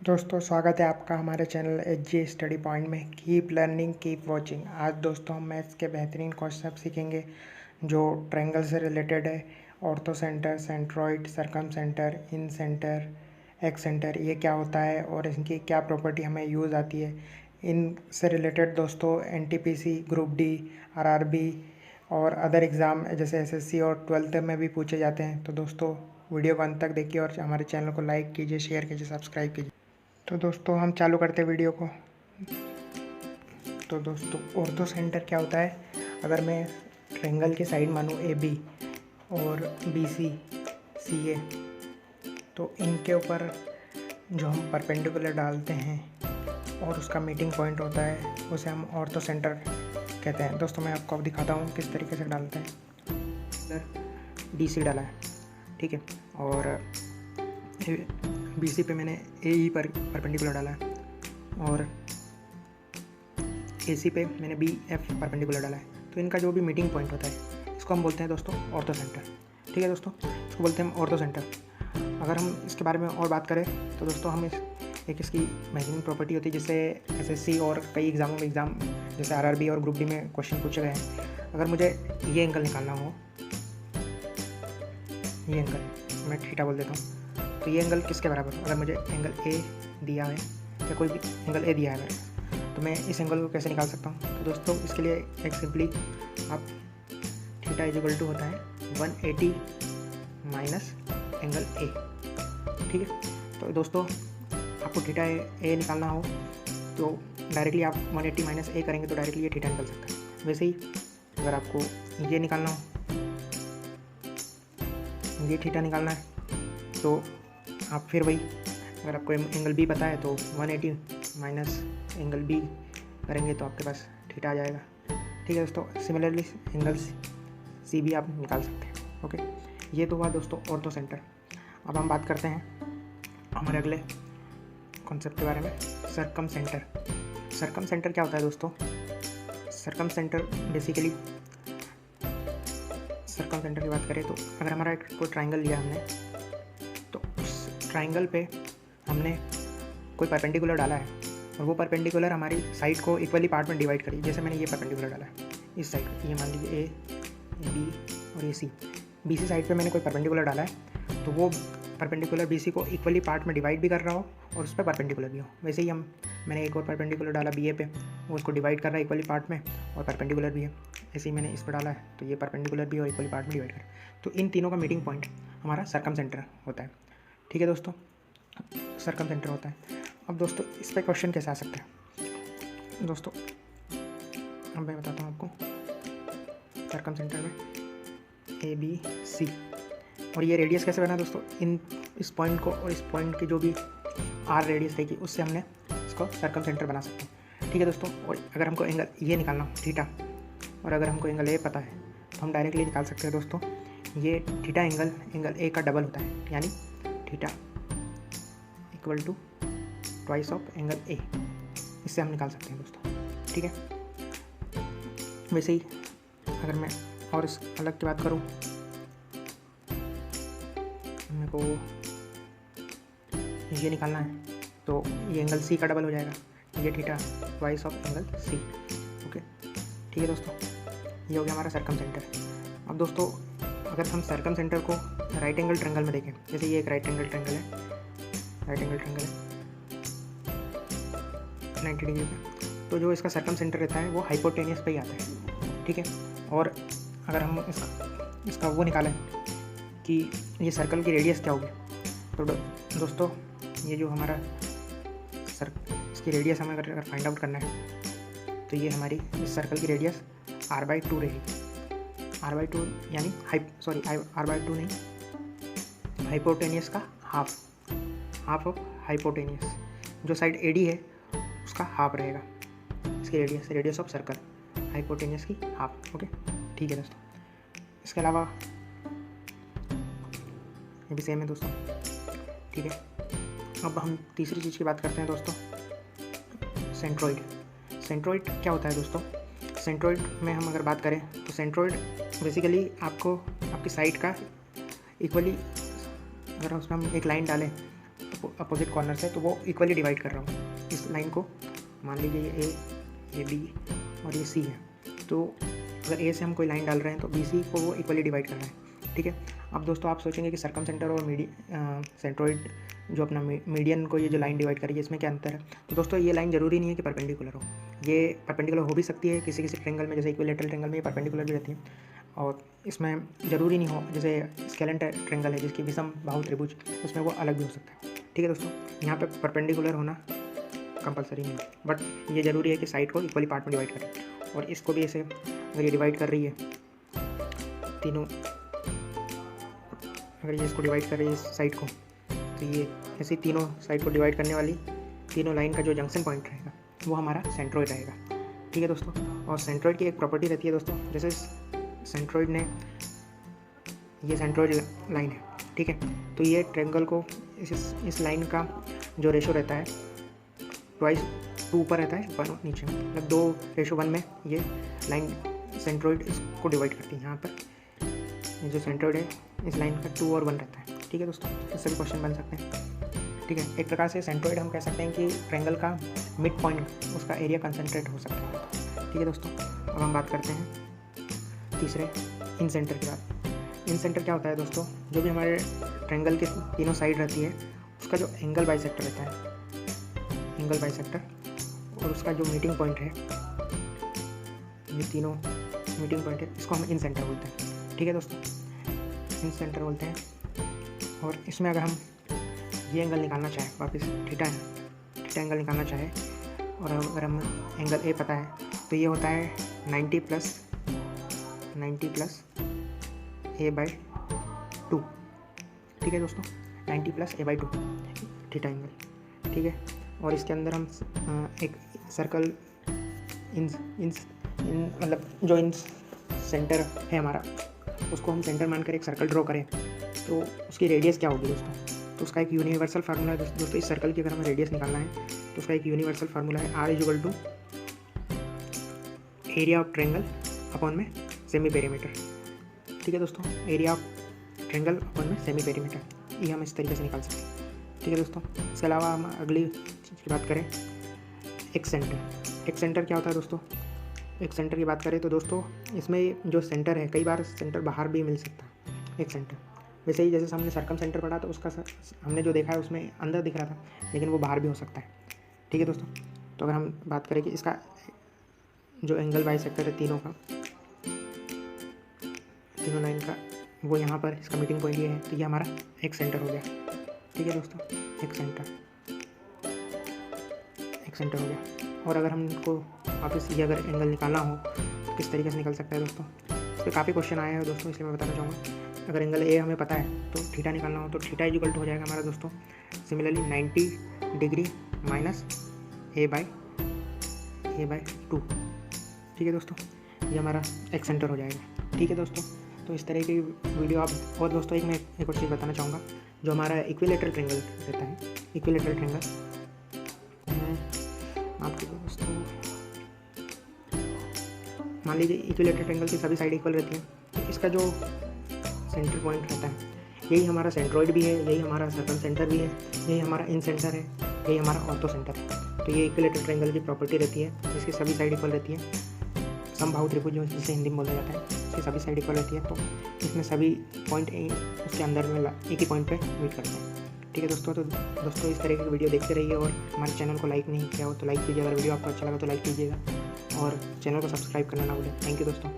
दोस्तों स्वागत है आपका हमारे चैनल एच स्टडी पॉइंट में। Keep learning keep watching. आज दोस्तों हम मैथ्स के बेहतरीन कॉन्सेप्ट सीखेंगे जो ट्रायंगल से रिलेटेड है। ऑर्थो सेंटर, सेंट्रॉइड, सरकम सेंटर, इन सेंटर, एक्स सेंटर, ये क्या होता है और इनकी क्या प्रॉपर्टी हमें यूज़ आती है। इनसे रिलेटेड दोस्तों एनटीपीसी, ग्रुप डी, आरआरबी और अदर एग्ज़ाम जैसे एसएससी और 12th में भी पूछे जाते हैं। तो दोस्तों वीडियो को अंत तक देखिए और हमारे चैनल को लाइक कीजिए, शेयर कीजिए, सब्सक्राइब कीजिए। तो दोस्तों हम चालू करते हैं वीडियो को। तो दोस्तों ऑर्थो सेंटर क्या होता है? अगर मैं ट्रायंगल की साइड मानूँ ए बी और बी सी सी ए, तो इनके ऊपर जो हम परपेंडिकुलर डालते हैं और उसका मीटिंग पॉइंट होता है उसे हम ऑर्थो सेंटर कहते हैं। दोस्तों मैं आपको अब दिखाता हूँ किस तरीके से डालते हैं। इधर डी सी डाला है, ठीक है, और बी सी पे मैंने ए ई पर परपेंडिकुलर डाला है और ए सी पे मैंने बी एफ परपेंडिकुलर डाला है। तो इनका जो भी मीटिंग पॉइंट होता है इसको हम बोलते हैं दोस्तों ऑर्थो सेंटर। ठीक है दोस्तों, इसको बोलते हैं ऑर्थो सेंटर। अगर हम इसके बारे में और बात करें तो दोस्तों हम इसकी मैक्सिमम प्रॉपर्टी होती है जिससे एसएससी और कई एग्जामों में जैसे आरआरबी और ग्रुप डी में क्वेश्चन पूछे गए हैं। अगर मुझे ये एंगल निकालना हो, ये एंगल मैं थीटा बोल देता हूँ, तो ये एंगल किसके बराबर हो? अगर मुझे एंगल ए दिया है या कोई भी एंगल ए दिया है मेरे, तो मैं इस एंगल को कैसे निकाल सकता हूँ? तो दोस्तों इसके लिए एक सिंपली आप थीटा इज इक्वल टू होता है 180 माइनस एंगल ए। ठीक है, तो दोस्तों आपको थीटा ए निकालना हो तो डायरेक्टली आप 180 माइनस ए करेंगे तो डायरेक्टली ये थीटा निकल सकता है। वैसे ही अगर आपको ये निकालना हो, ये थीटा निकालना है, तो आप फिर वही, अगर आपको एंगल बी पता है तो 180 माइनस एंगल बी करेंगे तो आपके पास थीटा आ जाएगा। ठीक है दोस्तों, सिमिलरली एंगल सी भी आप निकाल सकते हैं। ओके, ये तो हुआ दोस्तों ऑर्थो सेंटर। अब हम बात करते हैं हमारे अगले कॉन्सेप्ट के बारे में, सरकम सेंटर। सरकम सेंटर क्या होता है दोस्तों? सरकम सेंटर बेसिकली, सरकम सेंटर की बात करें तो अगर हमारा एक कोई ट्रायंगल लिया हमने, तो उस ट्रायंगल पे हमने कोई परपेंडिकुलर डाला है और वो परपेंडिकुलर हमारी साइड को इक्वली पार्ट में डिवाइड करी। जैसे मैंने ये परपेंडिकुलर डाला है इस साइड, ये मान लीजिए ए बी और ए सी, बी सी साइड पे मैंने कोई परपेंडिकुलर डाला है, तो वो परपेंडिकुलर बी सी को इक्वली पार्ट में डिवाइड भी कर रहा हो और उस पर परपेंडिकुलर भी हो। वैसे ही मैंने एक और परपेंडिकुलर डाला बी ए पे, वो उसको डिवाइड कर रहा है इक्वली पार्ट में और परपेंडिकुलर भी है। ऐसे ही मैंने इस पर डाला है तो ये परपेंडिकुलर भी और इक्वली पार्ट में डिवाइड कर, तो इन तीनों का मीटिंग पॉइंट हमारा सरकम सेंटर होता है। ठीक है दोस्तों, सरकम सेंटर होता है। अब दोस्तों इस पर क्वेश्चन कैसे आ सकते हैं? दोस्तों अब मैं बताता हूँ आपको। सरकम सेंटर में ए बी सी, और ये रेडियस कैसे बना दोस्तों? इस पॉइंट को और इस पॉइंट की जो भी आर रेडियस रहेगी उससे हमने इसको सरकम सेंटर बना सकते हैं। ठीक है दोस्तों, और अगर हमको एंगल ये निकालना हो थीटा, और अगर हमको एंगल ए पता है तो हम डायरेक्टली निकाल सकते हैं दोस्तों। ये थीटा एंगल ए का डबल होता है, यानी theta equal to twice of angle A, इससे हम निकाल सकते हैं दोस्तों। ठीक है, वैसे ही अगर मैं और इस अलग की बात करूँ, मेरे को ये निकालना है तो ये एंगल सी का डबल हो जाएगा, ये theta twice of angle C. Okay, ठीक है दोस्तों, ये हो गया हमारा सरकम सेंटर। अब दोस्तों अगर हम सरकम सेंटर को राइट एंगल ट्रायंगल में देखें, जैसे ये एक राइट एंगल ट्रायंगल है, राइट एंगल ट्रायंगल है 90 डिग्री पे, तो जो इसका सरकम सेंटर रहता है वो हाइपोटेनियस पे ही आता है। ठीक है, और अगर हम इसका वो निकालें कि ये सर्कल की रेडियस क्या होगी, तो दोस्तों ये जो हमारा इसकी रेडियस हमें अगर फाइंड आउट करना है तो ये हमारी इस सर्कल की रेडियस r/2 रहेगी। r/2 यानी r/2 नहीं, हाइपोटेनियस का हाफ ऑफ हाइपोटेनियस, जो साइड एडी है उसका हाफ रहेगा इसकी रेडियस ऑफ सर्कल, हाइपोटेनियस की हाफ। ओके, ठीक है दोस्तों, इसके अलावा ये भी सेम है दोस्तों। ठीक है, अब हम तीसरी चीज़ की बात करते हैं दोस्तों, सेंट्रॉइड। सेंट्रॉइड क्या होता है दोस्तों? सेंट्रॉइड में हम अगर बात करें तो सेंट्रॉइड बेसिकली आपको आपकी साइड का इक्वली, अगर उसमें हम एक लाइन डालें अपोजिट कॉर्नर से, तो वो इक्वली डिवाइड कर रहा हूँ इस लाइन को। मान लीजिए ये बी और ये सी है, तो अगर ए से हम कोई लाइन डाल रहे हैं तो बी सी को वो इक्वली डिवाइड कर रहा है, ठीक है। अब दोस्तों आप सोचेंगे कि सर्कम सेंटर और सेंट्रोइड जो अपना मीडियन को ये जो लाइन डिवाइड करी है इसमें क्या अंतर है। तो दोस्तों ये लाइन ज़रूरी नहीं है कि परपेंडिकुलर हो, ये परपेंडिकुलर हो भी सकती है किसी किसी ट्रेंगल में, जैसे इक्विलेटरल ट्रेंगल में ये परपेंडिकुलर भी रहती है, और इसमें ज़रूरी नहीं हो, जैसे स्केलेन ट्रेंगल है जिसकी विषम बाहु त्रिभुज, उसमें वो अलग भी हो सकता है, ठीक है दोस्तों। यहाँ पे परपेंडिकुलर होना कंपलसरी नहीं है, बट ये ज़रूरी है कि साइड को इक्वली पार्ट में डिवाइड करें। और इसको भी ऐसे अगर ये डिवाइड कर रही है तीनों, अगर ये इसको डिवाइड कर रही है इस साइड को, तो ये ऐसी तीनों साइड को डिवाइड करने वाली तीनों लाइन का जो जंक्शन पॉइंट रहेगा वो हमारा सेंट्रोइड रहेगा, ठीक है दोस्तों। और सेंट्रोइड की एक प्रॉपर्टी रहती है दोस्तों, जैसे सेंट्रोइड ने, ये सेंट्रोइड लाइन है, ठीक है, तो ये ट्रेंगल को इस लाइन का जो रेशो रहता है 2 ऊपर रहता है, ऊपर नीचे, मतलब 2:1 में ये लाइन सेंट्रोइड इसको डिवाइड करती है। यहाँ पर ये जो सेंट्रोइड है इस लाइन का 2 और 1 रहता है, ठीक है दोस्तों। इससे भी क्वेश्चन बन सकते हैं, ठीक है। एक प्रकार से सेंट्रोइड हम कह सकते हैं कि ट्रेंगल का मिड पॉइंट, उसका एरिया कंसंट्रेट हो सकता है, ठीक है दोस्तों। अब हम बात करते हैं तीसरे इन सेंटर की बात। इन सेंटर क्या होता है दोस्तों, जो भी हमारे ट्रेंगल के तीनों साइड रहती है उसका जो एंगल बाइसेक्टर रहता है, एंगल बाइसेक्टर, और उसका जो मीटिंग पॉइंट है, ये तीनों मीटिंग पॉइंट है, इसको हम इन सेंटर बोलते हैं, ठीक है दोस्तों, इन सेंटर बोलते हैं। और इसमें अगर हम ये एंगल निकालना चाहें, वापस थीटा एंगल निकालना चाहें, और अगर हम एंगल ए पता है तो ये होता है 90 प्लस a/2, ठीक है दोस्तों, 90 प्लस a/2 थीटा एंगल, ठीक है। और इसके अंदर हम एक सर्कल मतलब जो इन सेंटर है हमारा, उसको हम सेंटर मानकर एक सर्कल ड्रॉ करें तो उसकी रेडियस क्या होगी दोस्तों, तो उसका एक यूनिवर्सल फार्मूला है दोस्तों। इस सर्कल की अगर हमें रेडियस निकालना है तो उसका एक यूनिवर्सल फार्मूला है, R = area of triangle upon में सेमी पेरीमीटर, ठीक है दोस्तों, एरिया ऑफ ट्रेंगल अपॉन में सेमी पेरीमीटर, ये हम इस तरीके से निकाल सकते हैं, ठीक है दोस्तों। इसके अलावा हम अगली चीज़ की बात करें, एक सेंटर क्या होता है दोस्तों। एक सेंटर की बात करें तो दोस्तों इसमें जो सेंटर है, कई बार सेंटर बाहर भी मिल सकता है एक सेंटर, वैसे ही जैसे हमने सर्कम सेंटर पढ़ा तो उसका हमने जो देखा है उसमें अंदर दिख रहा था, लेकिन वो बाहर भी हो सकता है, ठीक है दोस्तों। तो अगर हम बात करें कि इसका जो एंगल बाइसेक्टर है तीनों लाइन का, वो यहाँ पर इसका मीटिंग पॉइंट ये है, तो ये हमारा एक सेंटर हो गया, ठीक है दोस्तों, एक सेंटर हो गया। और अगर हमको वापस ये अगर एंगल निकालना हो तो किस तरीके से निकल सकता है दोस्तों, इस पर काफ़ी क्वेश्चन आए हैं दोस्तों, इसलिए मैं बताना चाहूँगा। अगर एंगल ए हमें पता है तो थीटा निकालना हो तो थीटा = हो जाएगा हमारा दोस्तों सिमिलरली 90 डिग्री माइनस a/2, ठीक है दोस्तों, ये हमारा एक सेंटर हो जाएगा, ठीक है दोस्तों। तो इस तरह की वीडियो आप, और दोस्तों एक और चीज़ बताना चाहूँगा, जो हमारा इक्विलेटरल ट्रेंगल रहता है, इक्विलेटरल ट्रेंगल आपके दोस्तों, मान लीजिए इक्विलेटरल ट्रेंगल की सभी साइड इक्वल रहती हैं, तो इसका जो सेंटर पॉइंट रहता है यही हमारा सेंट्रोइड भी है, यही हमारा सर्कम सेंटर भी है, यही हमारा इन सेंटर है, यही हमारा ऑर्थो सेंटर है। तो ये इक्विलेटरल ट्रेंगल की प्रॉपर्टी रहती है, जिसकी सभी साइड इक्वल रहती है, समबाहु त्रिभुज जिसे हिंदी में बोला जाता है, इसकी सभी साइड इक्वल रहती है। तो इसमें सभी पॉइंट उसके अंदर में एक ही पॉइंट पे मीट करते हैं, ठीक है दोस्तों। तो दोस्तों इस तरह की वीडियो देखते रहिए, और हमारे चैनल को लाइक नहीं किया हो तो लाइक कीजिए, अगर वीडियो आपको अच्छा लगा तो लाइक कीजिएगा, और चैनल को सब्सक्राइब करना ना भूलें। थैंक यू दोस्तों।